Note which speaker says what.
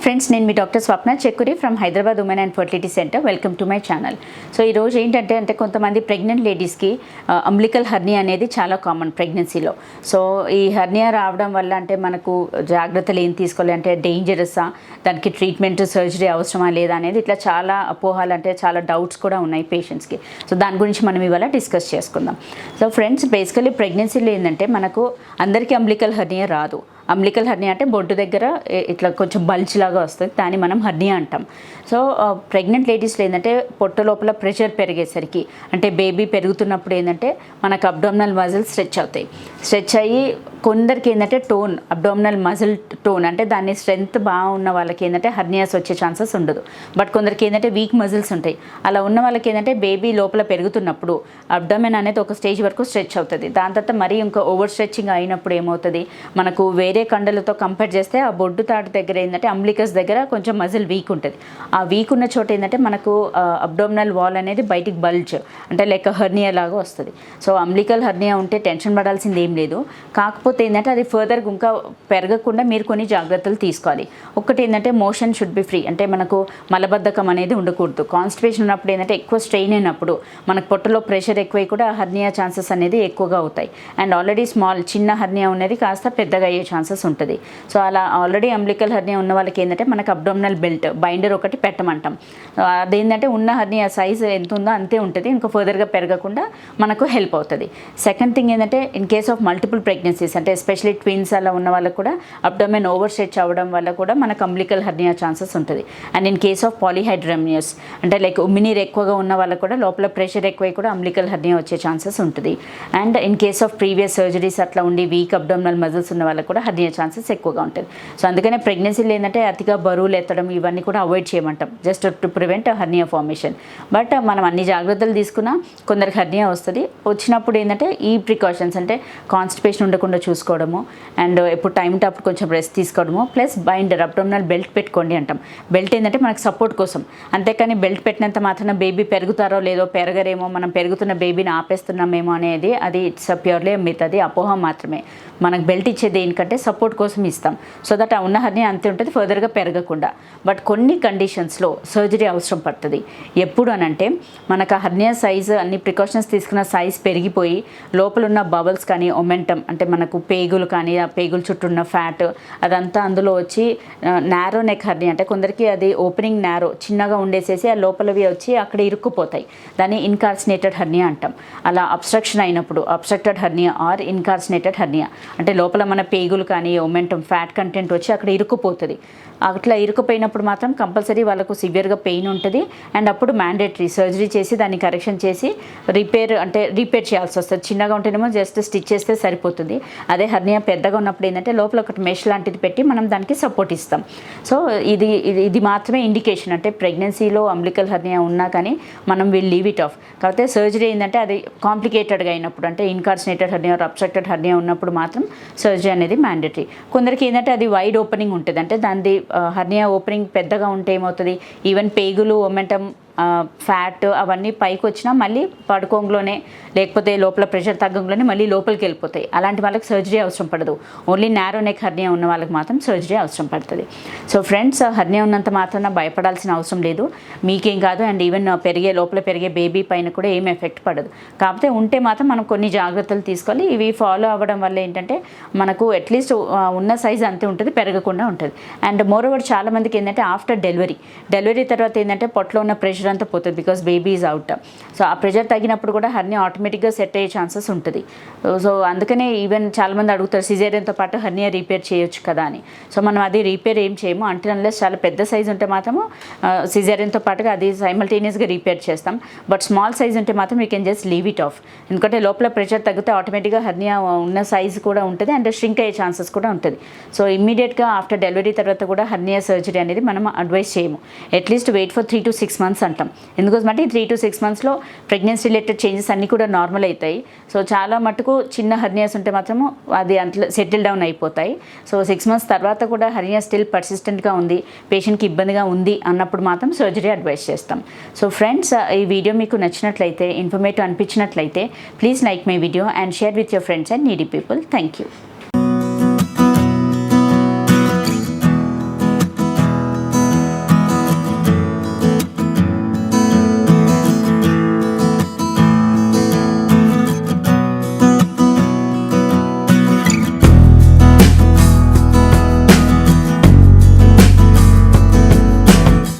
Speaker 1: Friends, నేను మీ doctor Swapna Chekkuri from Hyderabad women and fertility centre. Welcome to my channel. So ఈరోజు ఏంటంటే కొంతమంది ప్రెగ్నెంట్ లేడీస్కి అంబ్లికల్ హర్నియా అనేది చాలా కామన్ ప్రెగ్నెన్సీలో. సో ఈ హర్నియా రావడం వల్ల అంటే మనకు జాగ్రత్తలు ఏం తీసుకోవాలి, అంటే డేంజరస్సా, దానికి ట్రీట్మెంట్ సర్జరీ అవసరమా లేదా అనేది ఇట్లా చాలా అపోహాలు, అంటే చాలా డౌట్స్ కూడా ఉన్నాయి పేషెంట్స్కి. సో దాని గురించి మనం ఇవాళ డిస్కస్ చేసుకుందాం. సో ఫ్రెండ్స్, బేసికలీ ప్రెగ్నెన్సీలో ఏంటంటే మనకు అందరికీ అంబ్లికల్ హర్నియా రాదు. అంబ్లికల్ హర్నియా అంటే బొడ్డు దగ్గర ఇట్లా కొంచెం బల్జ్ లాగా వస్తుంది, దాన్ని మనం హర్నియా అంటాం. సో ప్రెగ్నెంట్ లేడీస్లో ఏంటంటే పొట్ట లోపల ప్రెషర్ పెరిగేసరికి, అంటే బేబీ పెరుగుతున్నప్పుడు ఏంటంటే మనకు అబ్డామినల్ మజిల్స్ స్ట్రెచ్ అవుతాయి. స్ట్రెచ్ అయ్యి కొందరికి ఏంటంటే టోన్, అబ్డామినల్ మజిల్ టోన్, అంటే దాన్ని స్ట్రెంత్ బాగా ఉన్న వాళ్ళకి ఏంటంటే హర్నియాస్ వచ్చే ఛాన్సెస్ ఉండదు. బట్ కొందరికి ఏంటంటే వీక్ మజిల్స్ ఉంటాయి. అలా ఉన్న వాళ్ళకి ఏంటంటే బేబీ లోపల పెరుగుతున్నప్పుడు అబ్డామిన్ అనేది ఒక స్టేజ్ వరకు స్ట్రెచ్ అవుతుంది. దాని తర్వాత మరీ ఇంకా ఓవర్ స్ట్రెచ్చింగ్ అయినప్పుడు ఏమవుతుంది, మనకు వేరే కండలతో కంపేర్ చేస్తే ఆ బొడ్డు తాడు దగ్గర ఏంటంటే అంబ్లికస్ దగ్గర కొంచెం మజిల్ వీక్ ఉంటుంది. ఆ వీక్ ఉన్న చోట ఏంటంటే మనకు అబ్డోమినల్ వాల్ అనేది బయటికి బల్జ్, అంటే లైక్ హర్నియా లాగా వస్తుంది. సో అంబ్లికల్ హర్నియా ఉంటే టెన్షన్ పడాల్సింది ఏం లేదు. కాకపోతే ఏంటంటే అది ఫర్దర్గా ఇంకా పెరగకుండా మీరు కొన్ని జాగ్రత్తలు తీసుకోవాలి. ఒకటి ఏంటంటే మోషన్ షుడ్ బి ఫ్రీ, అంటే మనకు మలబద్ధకం అనేది ఉండకూడదు. కాన్స్టిపేషన్ ఉన్నప్పుడు ఏంటంటే ఎక్కువ స్ట్రెయిన్ అయినప్పుడు మనకు పొట్టలో ప్రెషర్ ఎక్కువై కూడా హర్నియా ఛాన్సెస్ అనేది ఎక్కువగా అవుతాయి. అండ్ ఆల్రెడీ చిన్న హర్నియా ఉన్నది కాస్త పెద్దగా అయ్యే ఛాన్సెస్ ఉంటుంది. సో అలా ఆల్రెడీ అంబ్లికల్ హర్నియా ఉన్న వాళ్ళకి ఏంటంటే మనకు అబ్డోమినల్ బెల్ట్ బైండర్ ఒకటి పెట్టమంటాం. అదేంటంటే ఉన్న హర్నియా సైజ్ ఎంత ఉందో అంతే ఉంటుంది, ఇంకా ఫర్దర్గా పెరగకుండా మనకు హెల్ప్ అవుతుంది. సెకండ్ థింగ్ ఏంటంటే in case of multiple pregnancies, అంటే ఎస్పెషలీ ట్విన్స్ అలా ఉన్న వాళ్ళకు కూడా అబ్డోమిన్ ఓవర్ స్ట్రెచ్ అవ్వడం వల్ల కూడా మనకు అంబ్లికల్ హర్నియా ఛాన్సెస్ ఉంటుంది. అండ్ ఇన్ కేస్ ఆఫ్ పాలీహైడ్రమియస్, అంటే లైక్ ఉమ్మినీరు ఎక్కువగా ఉన్న వాళ్ళకు కూడా లోపల ప్రెషర్ ఎక్కువై కూడా అంబ్లికల్ హర్నియా వచ్చే ఛాన్సెస్ ఉంటుంది. And in case of previous surgeries అట్లా ఉండి వీక్ అబ్డోమినల్ మజిల్స్ ఉన్న వాళ్ళకు కూడా హర్నియా ఛాన్సెస్ ఎక్కువగా ఉంటుంది. సో అందుకనే ప్రెగ్నెన్సీలో ఏంటంటే అతిగా బరువులు ఎత్తడం ఇవన్నీ కూడా అవాయిడ్ చేయమంటాం, just to prevent hernia formation. But మనం అన్ని జాగ్రత్తలు తీసుకున్నా కొందరికి హర్నియా వస్తుంది. వచ్చినప్పుడు ఏంటంటే ఈ ప్రికాషన్స్, అంటే కాన్స్టిపేషన్ ఉండకుండా చూసుకోవడము, అండ్ ఎప్పుడు టైం టు అప్పుడు కొంచెం రెస్ట్ తీసుకోవడము, ప్లస్ బైండర్ అబ్డోమినల్ బెల్ట్ పెట్టుకోండి అంటాం. బెల్ట్ ఏంటంటే మనకు సపోర్ట్ కోసం, అంతేకాని బెల్ట్ పెట్టినంత మాత్రాన బేబీ పెరుగుతారో లేదో, పెరగరేమో, మనం పెరుగుతున్న బేబీని ఆపేస్తున్నామేమో అనేది అది ఇట్స్ ప్యూర్లీ మిత్, అది అపోహ మాత్రమే. మనకు బెల్ట్ ఇచ్చేది ఏంటంటే సపోర్ట్ కోసం ఇస్తాం, సో దట్ ఆ ఉన్న హర్నియా అంతే ఉంటుంది, ఫర్దర్గా పెరగకుండా. బట్ కొన్ని కండిషన్స్లో సర్జరీ అవసరం పడుతుంది. ఎప్పుడు అనంటే మనకు ఆ హర్నియా సైజు అన్ని ప్రికాషన్స్ తీసుకున్న సైజ్ పెరిగిపోయి లోపల ఉన్న బబల్స్ కానీ ఒమెంటమ్, అంటే మనకు పేగులు కానీ ఆ పేగుల చుట్టూ ఉన్న ఫ్యాట్ అదంతా అందులో వచ్చి నారో నెక్ హర్నియా, అంటే కొందరికి అది ఓపెనింగ్ నారో చిన్నగా ఉండేసేసి ఆ లోపలవి వచ్చి అక్కడ ఇరుక్కుపోతాయి. దాన్ని ఇన్కార్సినేటెడ్ హర్నియా అంటాం. అలా అబ్స్ట్రక్షన్ అయినప్పుడు అబ్స్ట్రక్టెడ్ హర్నియా ఆర్ ఇన్కార్సినేటెడ్ హర్నియా, అంటే లోపల మన పేగులు కానీ ఒమెంటమ్ ఫ్యాట్ కంటెంట్ వచ్చి అక్కడ ఇరుక్కుపోతుంది. అట్లా ఇరుక్కుపోయినప్పుడు మాత్రం కంపల్సరీ వాళ్ళకు సివియర్గా పెయిన్ ఉంటుంది. అండ్ అప్పుడు మ్యాండేటరీ సర్జరీ చేసి దాన్ని కరెక్షన్ చేసి రిపేర్ చేయాల్సి వస్తుంది. చిన్నగా ఉంటేనేమో జస్ట్ స్టిచ్ చేస్తే సరిపోతుంది. అదే హర్నియా పెద్దగా ఉన్నప్పుడు ఏంటంటే లోపల ఒకటి మెష్ లాంటిది పెట్టి మనం దానికి సపోర్ట్ ఇస్తాం. సో ఇది మాత్రమే ఇండికేషన్, అంటే ప్రెగ్నెన్సీలో అంబ్లికల్ హర్నియా ఉన్నా కానీ మనం విల్ లీవ్ ఇట్ ఆఫ్. కాకపోతే సర్జరీ ఏంటంటే అది కాంప్లికేటెడ్గా అయినప్పుడు, అంటే ఇన్కార్సినేటెడ్ హర్నియా అబ్స్ట్రక్టెడ్ హర్నియా ఉన్నప్పుడు మాత్రం సర్జరీ అనేది మ్యాండేటరీ. కొందరికి ఏంటంటే అది వైడ్ ఓపెనింగ్ ఉంటుంది, అంటే దాని హర్నియా ఓపెనింగ్ పెద్దగా ఉంటే ఏమవుతుంది, ఈవెన్ పేగులు ఒమెంటమ్ ఫ్యాట్ అవన్నీ పైకి వచ్చినా మళ్ళీ పడుకోంలోనే, లేకపోతే లోపల ప్రెషర్ తగ్గంలోనే మళ్ళీ లోపలికి వెళ్ళిపోతాయి. అలాంటి వాళ్ళకి సర్జరీ అవసరం పడదు. ఓన్లీ నారో నెక్ హర్నియా ఉన్న వాళ్ళకి మాత్రం సర్జరీ అవసరం పడుతుంది. సో ఫ్రెండ్స్, హర్నియా ఉన్నంత మాత్రాన భయపడాల్సిన అవసరం లేదు, మీకేం కాదు. అండ్ ఈవెన్ లోపల పెరిగే బేబీ పైన కూడా ఏం ఎఫెక్ట్ పడదు. కాకపోతే ఉంటే మాత్రం మనం కొన్ని జాగ్రత్తలు తీసుకోవాలి. ఇవి ఫాలో అవ్వడం వల్ల ఏంటంటే మనకు అట్లీస్ట్ ఉన్న సైజ్ అంతే ఉంటుంది, పెరగకుండా ఉంటుంది. అండ్ మోరోవర్ చాలామందికి ఏంటంటే ఆఫ్టర్ డెలివరీ తర్వాత ఏంటంటే పొట్టలో ఉన్న ప్రెషర్ అంతా పోతుంది, because baby is out. So ఆ ప్రెషర్ తగ్గినప్పుడు కూడా హర్నియా ఆటోమేటిక్గా సెట్ అయ్యే ఛాన్సెస్ ఉంటుంది. సో అందుకనే ఈవెన్ చాలామంది అడుగుతారు సిజేరియన్తో పాటు హర్నియా రిపేర్ చేయొచ్చు కదా అని. సో మనం అది రిపేర్ ఏం చేయము, అంటే అన్లెస్ చాలా పెద్ద సైజ్ ఉంటే మాత్రము సిజేరియన్తో పాటుగా అది సైమల్టేనియస్గా రిపేర్ చేస్తాం. బట్ స్మాల్ సైజ్ ఉంటే మాత్రం you can just leave it of. ఎందుకంటే లోపల ప్రెషర్ తగ్గితే ఆటోమేటిక్గా హర్నియా ఉన్న సైజ్ కూడా ఉంటుంది, అండ్ ష్రింక్ అయ్యే ఛాన్సెస్ కూడా ఉంటుంది. సో ఇమ్మీడియట్గా ఆఫ్టర్ డెలివరీ తర్వాత కూడా హర్నియా సర్జరీ అనేది మనం అడ్వైస్ చేయము. At least wait for 3 to 6 months అంటాం. ఎందుకోసమంటే 3 to 6 monthsలో ప్రెగ్నెన్సీ రిలేటెడ్ చేంజెస్ అన్నీ కూడా నార్మల్ అవుతాయి. సో చాలా మటుకు చిన్న హర్నియాస్ ఉంటే మాత్రము అది అంట్లో సెటిల్ డౌన్ అయిపోతాయి. సో 6 months తర్వాత కూడా హర్నియా స్టిల్ పర్సిస్టెంట్గా ఉంది, పేషెంట్కి ఇబ్బందిగా ఉంది అన్నప్పుడు మాత్రం సర్జరీ అడ్వైస్ చేస్తాం. సో ఫ్రెండ్స్, ఈ వీడియో మీకు నచ్చినట్లయితే, ఇన్ఫర్మేటివ్ అనిపించినట్లయితే please like my video and share with your friends and needy people. Thank you.